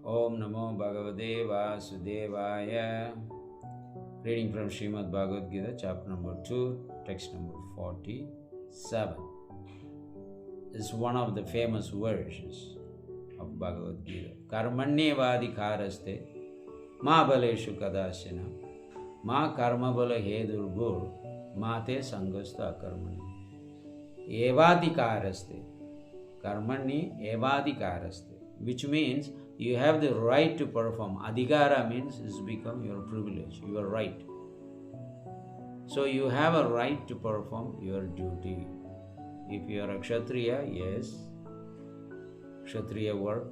Om Namo Bhagavate Vasudevaya. Reading from Srimad Bhagavad Gita, chapter number 2, text number 47. This is one of the famous verses of Bhagavad Gita. Karmanyevadi karaste ma phalesu kadashina ma karma bala hedurgur ma te sangasta karmani. Evadi karaste. Karmani evadi karaste. Which means you have the right to perform. Adhikara means it's become your privilege, your right. So you have a right to perform your duty. If you are a Kshatriya, yes, Kshatriya work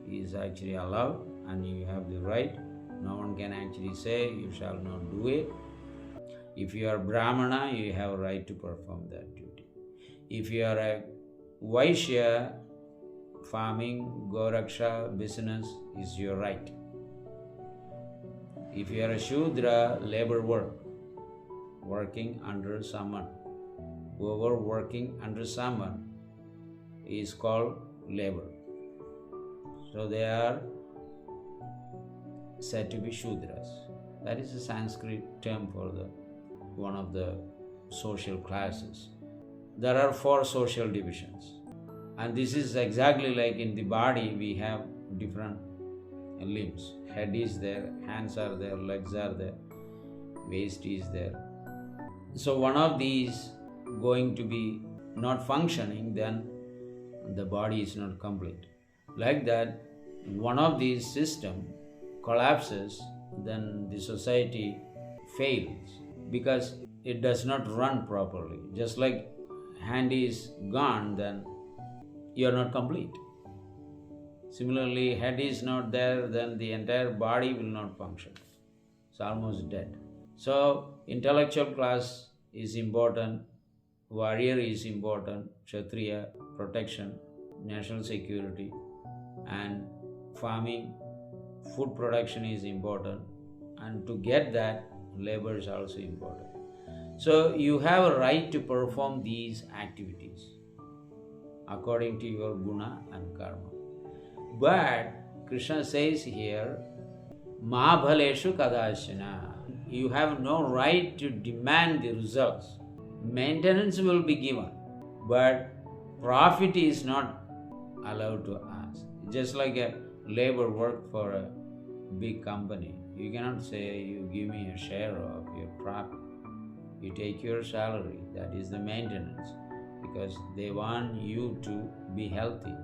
is actually allowed and you have the right. No one can actually say you shall not do it. If you are Brahmana, you have a right to perform that duty. If you are a Vaishya, farming, Goraksha, business is your right. If you are a Shudra, labor work, working under someone. Whoever working under someone is called labor. So they are said to be Shudras. That is a Sanskrit term for one of the social classes. There are 4 social divisions. And this is exactly like in the body, we have different limbs. Head is there, hands are there, legs are there, waist is there. So one of these going to be not functioning, then the body is not complete. Like that, one of these system collapses, then the society fails because it does not run properly. Just like hand is gone, then you are not complete. Similarly, head is not there, then the entire body will not function. It's almost dead. So, intellectual class is important, warrior is important, Kshatriya, protection, national security, and farming, food production is important, and to get that, labor is also important. So, you have a right to perform these activities according to your guna and karma. But Krishna says here, ma phalesu kadashina. You have no right to demand the results. Maintenance will be given, but profit is not allowed to ask. Just like a labor work for a big company. You cannot say, you give me a share of your profit. You take your salary, that is the maintenance. Because they want you to be healthy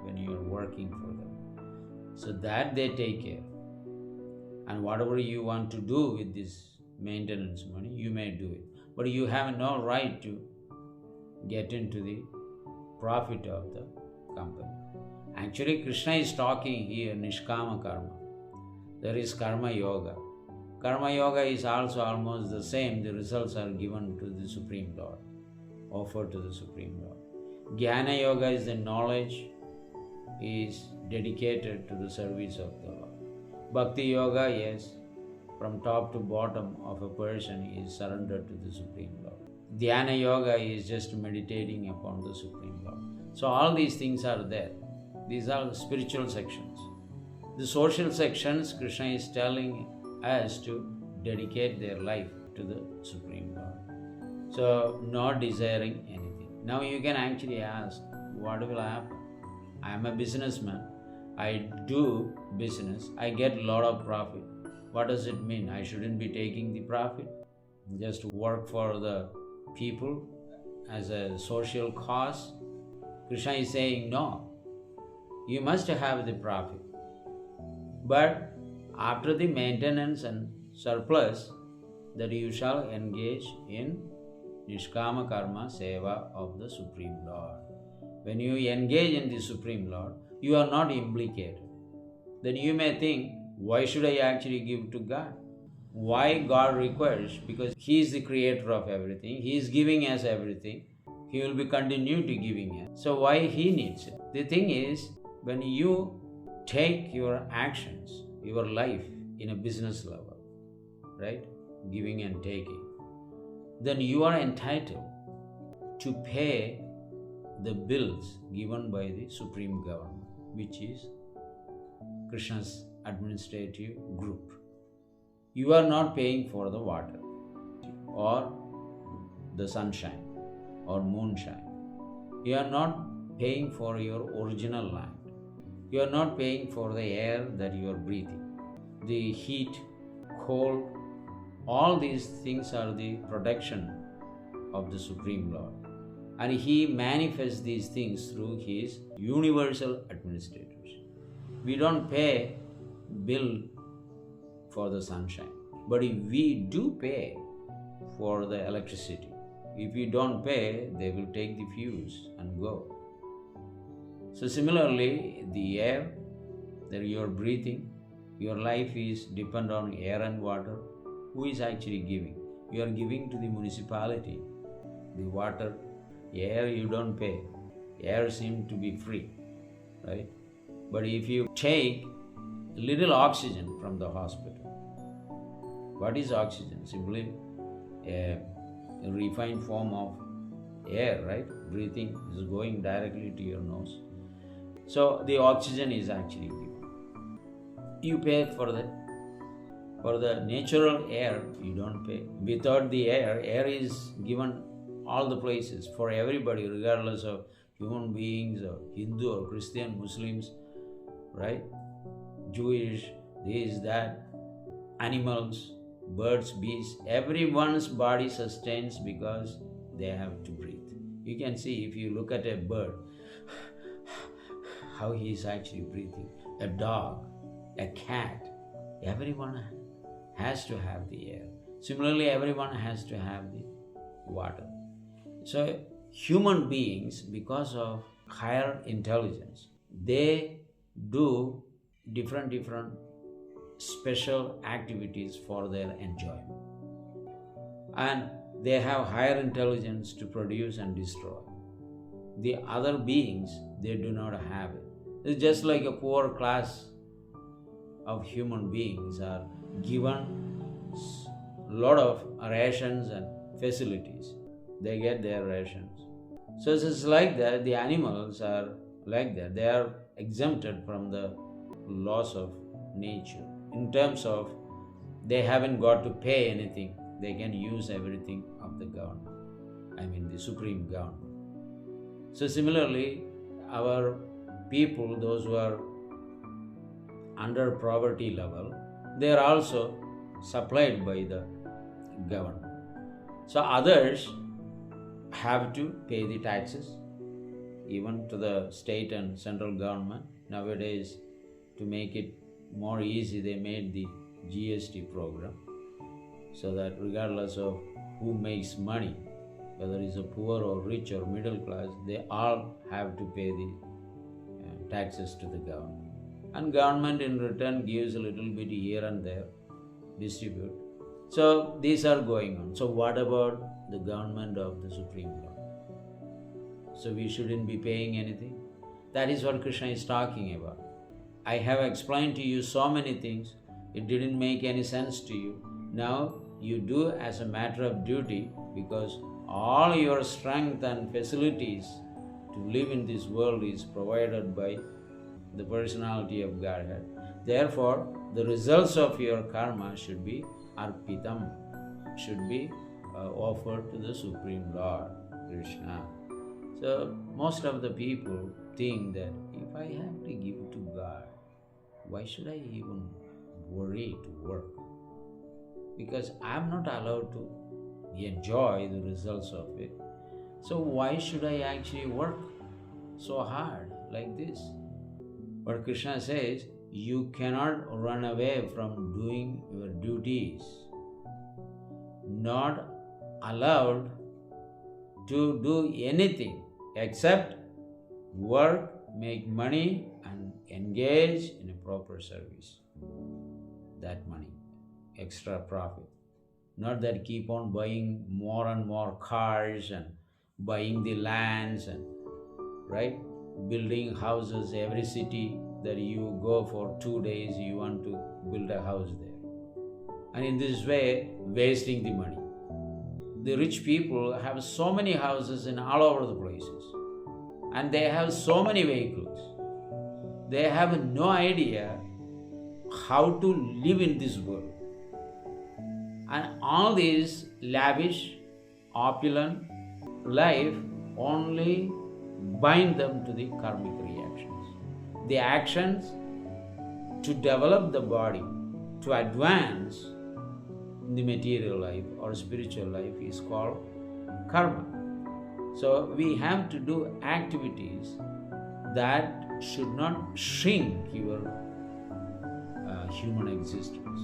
when you are working for them. So that they take care. And whatever you want to do with this maintenance money, you may do it. But you have no right to get into the profit of the company. Actually, Krishna is talking here, Nishkama Karma. There is Karma Yoga. Karma Yoga is also almost the same. The results are given to the Supreme Lord. Offered to the Supreme Lord. Jnana Yoga is the knowledge is dedicated to the service of the Lord. Bhakti Yoga, yes, from top to bottom of a person is surrendered to the Supreme Lord. Dhyana Yoga is just meditating upon the Supreme Lord. So all these things are there. These are the spiritual sections. The social sections, Krishna is telling us to dedicate their life to the Supreme Lord. So, not desiring anything. Now you can actually ask, what will happen? I am a businessman. I do business. I get a lot of profit. What does it mean? I shouldn't be taking the profit? Just work for the people as a social cause? Krishna is saying, no. You must have the profit. But after the maintenance and surplus, that you shall engage in Nishkama Karma Seva of the Supreme Lord. When you engage in the Supreme Lord, you are not implicated. Then you may think, why should I actually give to God? Why God requires? Because He is the creator of everything. He is giving us everything. He will be continued to giving us. So why He needs it? The thing is, when you take your actions, your life in a business level, right? Giving and taking, then you are entitled to pay the bills given by the supreme government, which is Krishna's administrative group. You are not paying for the water or the sunshine or moonshine. You are not paying for your original land. You are not paying for the air that you are breathing. The heat, cold, all these things are the protection of the Supreme Lord. And He manifests these things through His universal administrators. We don't pay bill for the sunshine, but if we do pay for the electricity, if you don't pay, they will take the fuse and go. So similarly, the air that you are breathing, your life is dependent on air and water. Who is actually giving? You are giving to the municipality. The water, air you don't pay. Air seems to be free, right? But if you take little oxygen from the hospital, what is oxygen? Simply a refined form of air, right? Breathing is going directly to your nose. So the oxygen is actually given. You pay for that. For the natural air, you don't pay. Without the air is given all the places for everybody, regardless of human beings or Hindu or Christian, Muslims, right? Jewish, this, that, animals, birds, beasts. Everyone's body sustains because they have to breathe. You can see if you look at a bird, how he is actually breathing. A dog, a cat, everyone has to have the air. Similarly, everyone has to have the water. So human beings, because of higher intelligence, they do different special activities for their enjoyment. And they have higher intelligence to produce and destroy. The other beings, they do not have it. It's just like a poor class of human beings are given a lot of rations and facilities. They get their rations. So it's like that. The animals are like that. They are exempted from the laws of nature. In terms of they haven't got to pay anything. They can use everything of the government. I mean the supreme government. So similarly, our people, those who are under poverty level, they are also supplied by the government. So others have to pay the taxes, even to the state and central government. Nowadays, to make it more easy, they made the GST program, so that regardless of who makes money, whether it's a poor or rich or middle class, they all have to pay the taxes to the government. And government in return gives a little bit here and there, distribute. So these are going on. So what about the government of the Supreme Lord? So we shouldn't be paying anything? That is what Krishna is talking about. I have explained to you so many things. It didn't make any sense to you. Now you do as a matter of duty, because all your strength and facilities to live in this world is provided by the personality of Godhead. Therefore, the results of your karma should be arpitam, should be offered to the Supreme Lord, Krishna. So, most of the people think that if I have to give to God, why should I even worry to work? Because I am not allowed to enjoy the results of it. So why should I actually work so hard like this? But Krishna says, you cannot run away from doing your duties. Not allowed to do anything except work, make money, and engage in a proper service. That money, extra profit. Not that keep on buying more and more cars and buying the lands and, right, building houses. Every city that you go for 2 days, you want to build a house there. And in this way, wasting the money. The rich people have so many houses in all over the places. And they have so many vehicles. They have no idea how to live in this world. And all this lavish, opulent life only bind them to the karmic reactions. The actions to develop the body, to advance in the material life or spiritual life is called karma. So we have to do activities that should not shrink your human existence.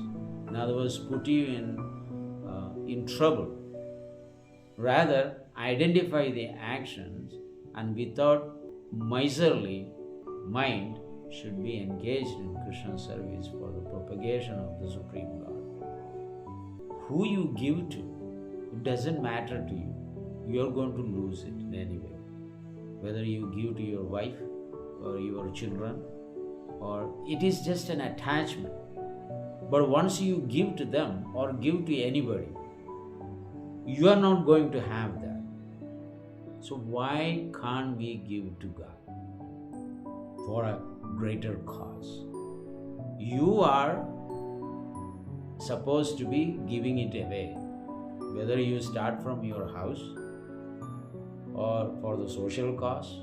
In other words, put you in trouble. Rather, identify the actions and without miserly mind should be engaged in Krishna's service for the propagation of the Supreme Lord. Who you give to, it doesn't matter to you. You're going to lose it anyway. Whether you give to your wife or your children, or it is just an attachment. But once you give to them or give to anybody, you are not going to have that. So why can't we give to God for a greater cause? You are supposed to be giving it away, whether you start from your house or for the social cause,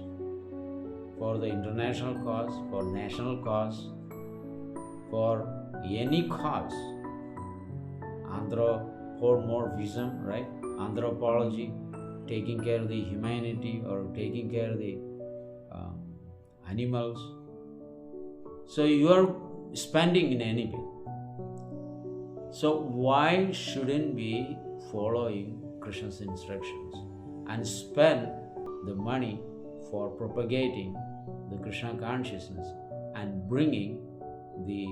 for the international cause, for national cause, for any cause. Anthropomorphism, right? Anthropology, taking care of the humanity or taking care of the animals. So you are spending in any way. So why shouldn't we following Krishna's instructions and spend the money for propagating the Krishna consciousness and bringing the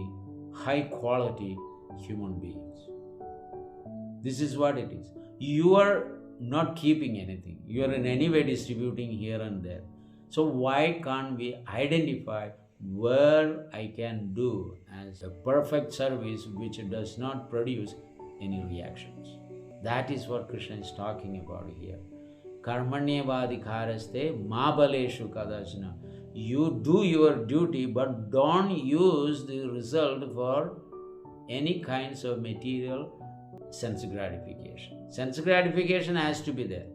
high quality human beings? This is what it is. You are not keeping anything. You are in any way distributing here and there. So why can't we identify where I can do as a perfect service which does not produce any reactions? That is what Krishna is talking about here. Karmanyevadi karaste ma phalesu kadachana. You do your duty, but don't use the result for any kinds of material sense gratification. Sense gratification has to be there.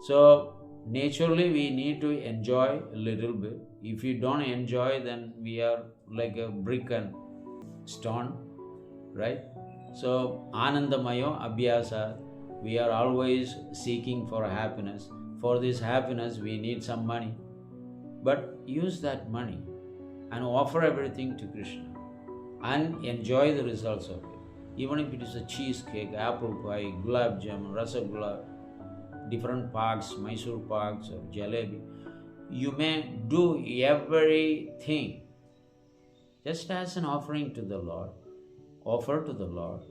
So naturally we need to enjoy a little bit. If you don't enjoy, then we are like a brick and stone, right? So anandamayo abhyasa, we are always seeking for happiness. For this happiness we need some money. But use that money and offer everything to Krishna and enjoy the results of it. Even if it is a cheesecake, apple pie, gulab jamun, rasagula, different parks, Mysore parks or jalebi, you may do everything just as an offering to the Lord. Offer to the Lord,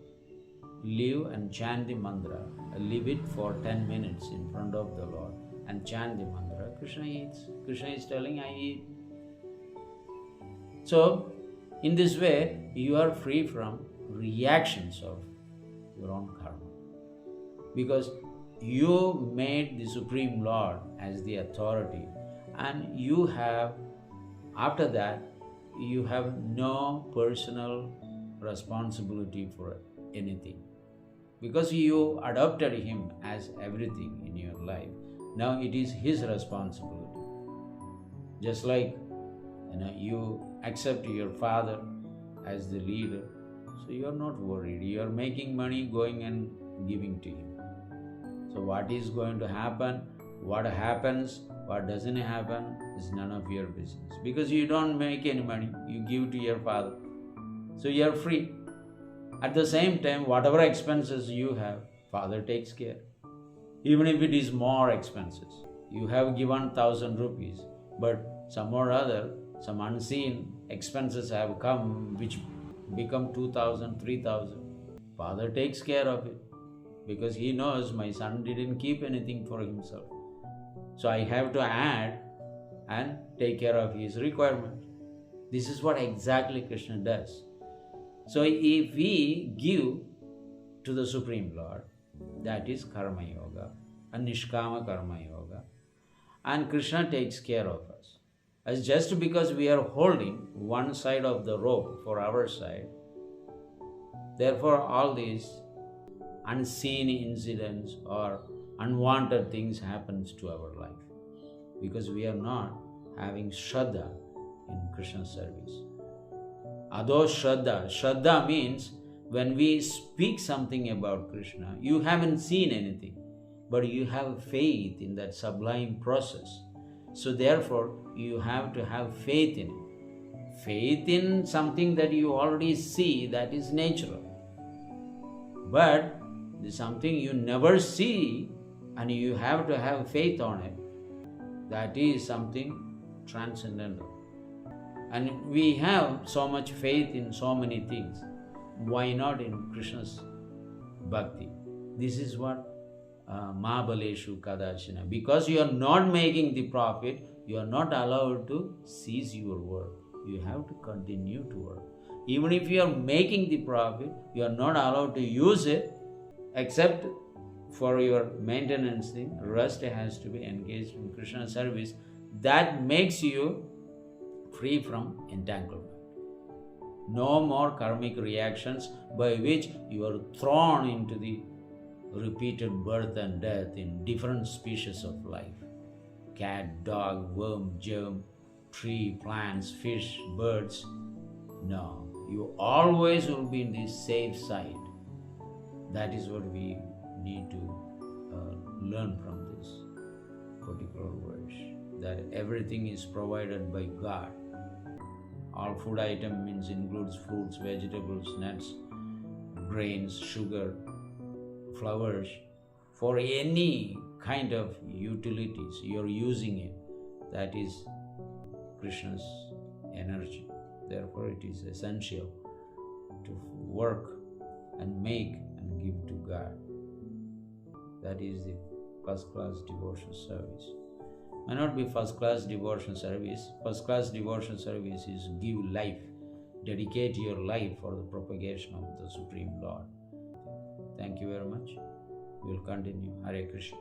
live and chant the mantra, leave it for 10 minutes in front of the Lord and chant the mantra. Krishna eats. Krishna is telling, I eat. So, in this way, you are free from reactions of your own karma. Because you made the Supreme Lord as the authority, and you have, after that, you have no personal responsibility for anything. Because you adopted him as everything in your life. Now it is his responsibility. Just like you accept your father as the leader, so you are not worried. You are making money, going and giving to him. So what is going to happen, what happens, what doesn't happen is none of your business. Because you don't make any money, you give to your father. So you are free. At the same time, whatever expenses you have, father takes care. Even if it is more expenses. You have given 1,000 rupees, but some or other, some unseen expenses have come which become 2,000, 3,000. Father takes care of it because he knows my son didn't keep anything for himself. So I have to add and take care of his requirement. This is what exactly Krishna does. So if we give to the Supreme Lord, that is Karma Yoga, and Nishkama Karma Yoga, and Krishna takes care of us. As just because we are holding one side of the rope for our side, therefore all these unseen incidents or unwanted things happens to our life, because we are not having Shraddha in Krishna service. Ado Shraddha. Shraddha means when we speak something about Krishna, you haven't seen anything, but you have faith in that sublime process. So therefore, you have to have faith in it. Faith in something that you already see, that is natural. But something you never see and you have to have faith on it, that is something transcendental. And we have so much faith in so many things. Why not in Krishna's bhakti? This is what phalesu kadachina. Because you are not making the profit, you are not allowed to cease your work. You have to continue to work. Even if you are making the profit, you are not allowed to use it except for your maintenance thing. Rest has to be engaged in Krishna service. That makes you free from entanglement. No more karmic reactions by which you are thrown into the repeated birth and death in different species of life. Cat, dog, worm, germ, tree, plants, fish, birds. No, you always will be in the safe side. That is what we need to learn from this particular verse, that everything is provided by God. All food item includes fruits, vegetables, nuts, grains, sugar, flowers. For any kind of utilities you are using it, that is Krishna's energy. Therefore it is essential to work and make and give to God. That is the first-class devotion service. May not be first-class devotion service. First-class devotion service is give life, dedicate your life for the propagation of the Supreme Lord. Thank you very much. We will continue. Hare Krishna.